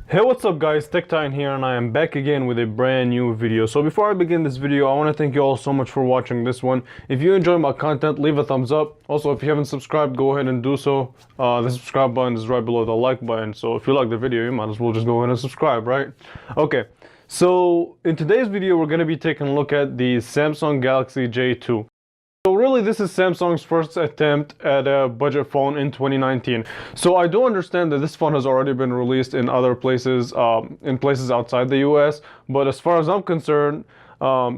Hey, what's up guys, TechTitan here, and I am back again with a brand new video. So before I begin this video, I want to thank you all so much for watching this one. If you enjoy my content, leave a thumbs up. Also, if you haven't subscribed, go ahead and do so. The subscribe button is right below the like button, so if you like the video, you might as well just go ahead and subscribe, right? Okay, so in today's video, we're going to be taking a look at the Samsung Galaxy J2. So really, this is Samsung's first attempt at a budget phone in 2019. So I do understand that this phone has already been released in other places, in places outside the US. But as far as I'm concerned,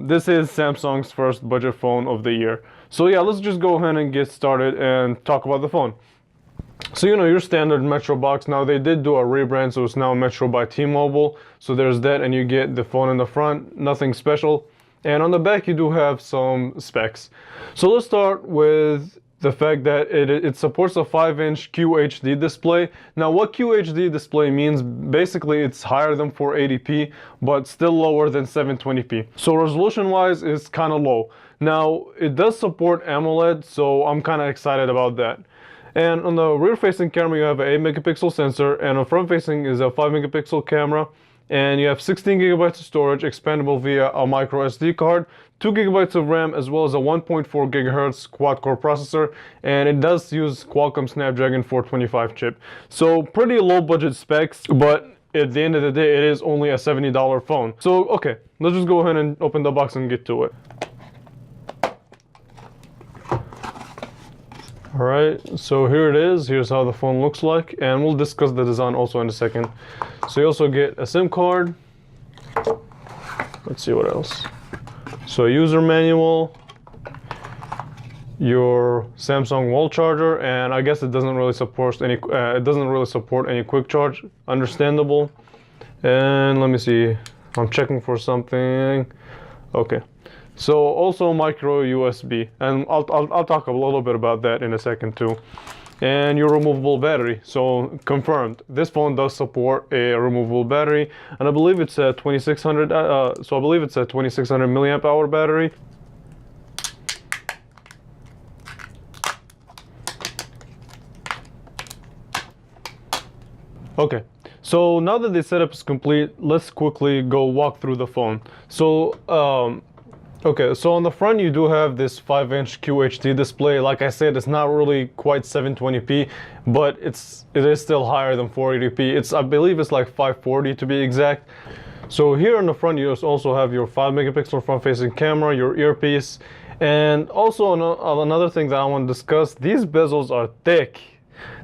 this is Samsung's first budget phone of the year. So yeah, let's just go ahead and get started and talk about the phone. So your standard Metro box. Now they did do a rebrand, so it's now Metro by T-Mobile. So there's that, and you get the phone in the front, nothing special. And on the back, you do have some specs. So let's start with the fact that it supports a 5-inch QHD display. Now, what QHD display means, basically, it's higher than 480p, but still lower than 720p. So resolution-wise, it's kind of low. Now, it does support AMOLED, so I'm kind of excited about that. And on the rear-facing camera, you have an 8-megapixel sensor, and on front-facing is a 5-megapixel camera. And you have 16 gigabytes of storage, expandable via a micro SD card, 2 gigabytes of RAM, as well as a 1.4 gigahertz quad-core processor, and it does use Qualcomm Snapdragon 425 chip. So pretty low-budget specs, but at the end of the day, it is only a $70 phone. So okay, let's just go ahead and open the box and get to it. Alright, so here it is. Here's how the phone looks like, and we'll discuss the design also in a second. So you also get a SIM card. Let's see what else. So a user manual, your Samsung wall charger, and I guess it doesn't really support any quick charge. Understandable. And let me see. I'm checking for something. Okay. So also micro USB, and I'll talk a little bit about that in a second too. And your removable battery. So confirmed, this phone does support a removable battery, and I believe it's a 2600. So I believe it's a 2600 milliamp hour battery. Okay. So now that the setup is complete, let's quickly go walk through the phone. So okay, so on the front you do have this 5-inch QHD display. Like I said, it's not really quite 720p, but it is still higher than 480p. I believe it's like 540 to be exact. So here on the front you also have your 5-megapixel front-facing camera, your earpiece, and also another thing that I want to discuss. These bezels are thick.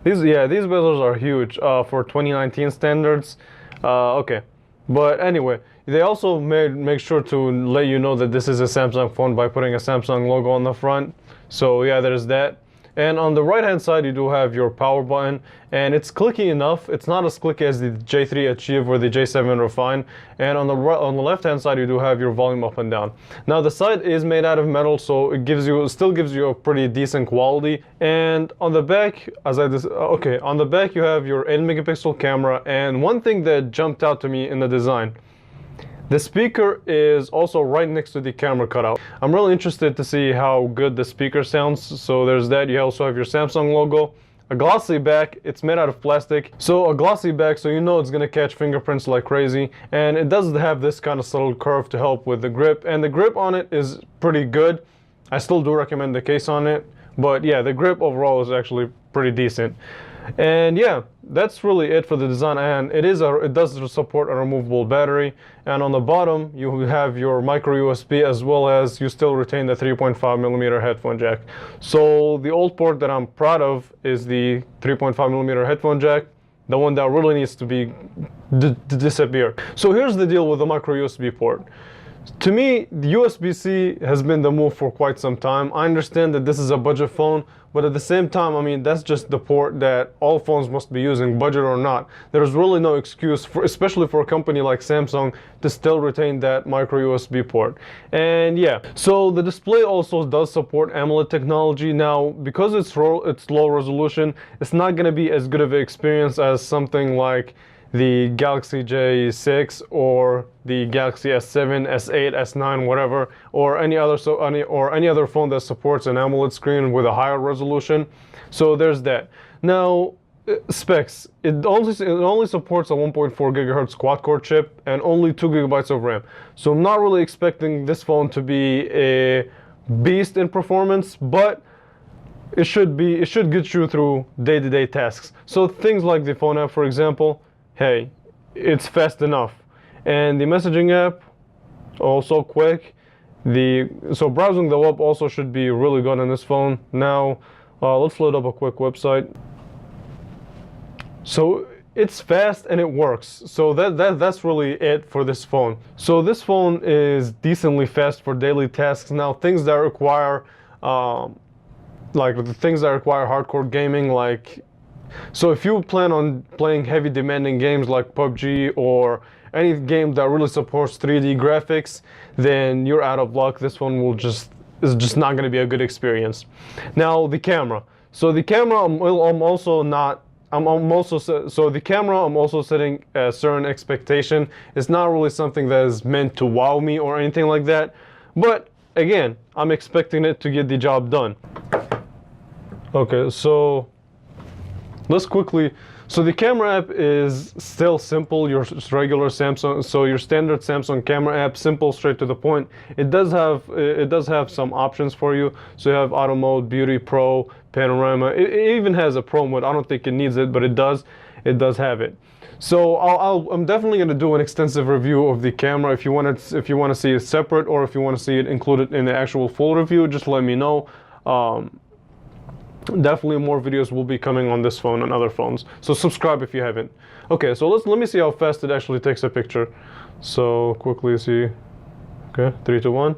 These bezels are huge for 2019 standards. Okay, but anyway. They also make sure to let you know that this is a Samsung phone by putting a Samsung logo on the front. So yeah, there's that. And on the right hand side, you do have your power button, and it's clicky enough. It's not as clicky as the J3 Achieve or the J7 Refine. And on the left hand side, you do have your volume up and down. Now the side is made out of metal, so it still gives you a pretty decent quality. And on the back, on the back you have your 8-megapixel camera. And one thing that jumped out to me in the design. The speaker is also right next to the camera cutout. I'm really interested to see how good the speaker sounds. So there's that. You also have your Samsung logo. A glossy back. It's made out of plastic. So a glossy back, so you know it's gonna catch fingerprints like crazy. And it does have this kind of subtle curve to help with the grip. And the grip on it is pretty good. I still do recommend the case on it. But yeah, the grip overall is actually pretty decent. And yeah, that's really it for the design, and it does support a removable battery. And on the bottom you have your micro USB, as well as you still retain the 3.5mm headphone jack. So the old port that I'm proud of is the 3.5mm headphone jack, the one that really needs to disappear. So here's the deal with the micro USB port. To me, the USB-C has been the move for quite some time. I understand that this is a budget phone, but at the same time, I mean, that's just the port that all phones must be using, budget or not. There's really no excuse, especially for a company like Samsung, to still retain that micro USB port. And yeah, so the display also does support AMOLED technology. Now, because it's low resolution, it's not going to be as good of an experience as something like the Galaxy J6 or the Galaxy S7, S8, S9, whatever, or any other phone that supports an AMOLED screen with a higher resolution. So there's that. Now, specs. It only supports a 1.4 gigahertz quad core chip and only 2 gigabytes of RAM. So I'm not really expecting this phone to be a beast in performance, but it should get you through day-to-day tasks. So things like the phone app, for example, hey, it's fast enough. And the messaging app, also quick. So browsing the web also should be really good on this phone. Now, let's load up a quick website. So it's fast and it works. So that's really it for this phone. So this phone is decently fast for daily tasks. Now, things that require hardcore gaming, so if you plan on playing heavy demanding games like PUBG or any game that really supports 3D graphics, then you're out of luck. This one is just not going to be a good experience. Now, the camera. So the camera, I'm also setting a certain expectation. It's not really something that is meant to wow me or anything like that. But again, I'm expecting it to get the job done. Okay, so let's quickly. So the camera app is still simple, your regular Samsung, so your standard Samsung camera app, simple, straight to the point. It does have some options for you. So you have auto mode, beauty, pro, panorama. It even has a pro mode. I don't think it needs it, but it does have it. So I'm definitely going to do an extensive review of the camera. If you want to see it separate, or if you want to see it included in the actual full review, just let me know. Definitely more videos will be coming on this phone and other phones. So subscribe if you haven't. Okay, so let me see how fast it actually takes a picture. So quickly see. Okay, 3, 2, 1.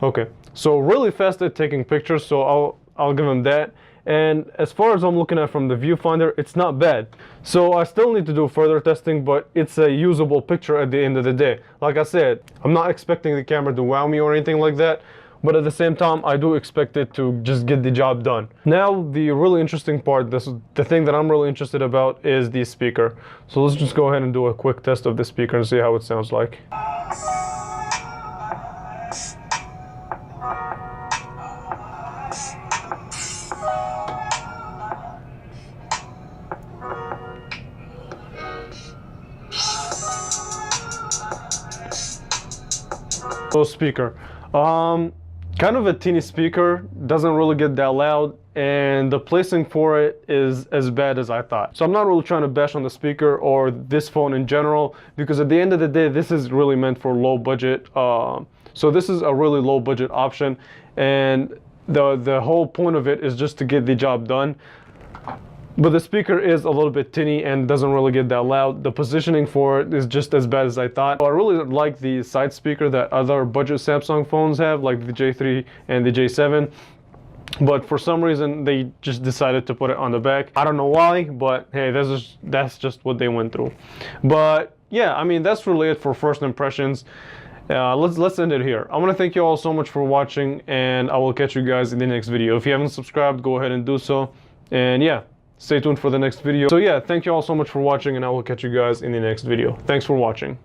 Okay, so really fast at taking pictures. So I'll give them that. And as far as I'm looking at from the viewfinder, it's not bad. So I still need to do further testing, but it's a usable picture at the end of the day. Like I said, I'm not expecting the camera to wow me or anything like that. But at the same time, I do expect it to just get the job done. Now, the really interesting part, the thing that I'm really interested about, is the speaker. So let's just go ahead and do a quick test of the speaker and see how it sounds like. So speaker. Kind of a teeny speaker, doesn't really get that loud, and the placing for it is as bad as I thought. So I'm not really trying to bash on the speaker or this phone in general, because at the end of the day, this is really meant for low budget. So this is a really low budget option, and the whole point of it is just to get the job done. But the speaker is a little bit tinny and doesn't really get that loud. The positioning for it is just as bad as I thought. So I really like the side speaker that other budget Samsung phones have, like the J3 and the J7. But for some reason, they just decided to put it on the back. I don't know why, but hey, that's just what they went through. But yeah, I mean, that's really it for first impressions. Let's end it here. I want to thank you all so much for watching, and I will catch you guys in the next video. If you haven't subscribed, go ahead and do so. And yeah, stay tuned for the next video. So yeah, thank you all so much for watching, and I will catch you guys in the next video. Thanks for watching.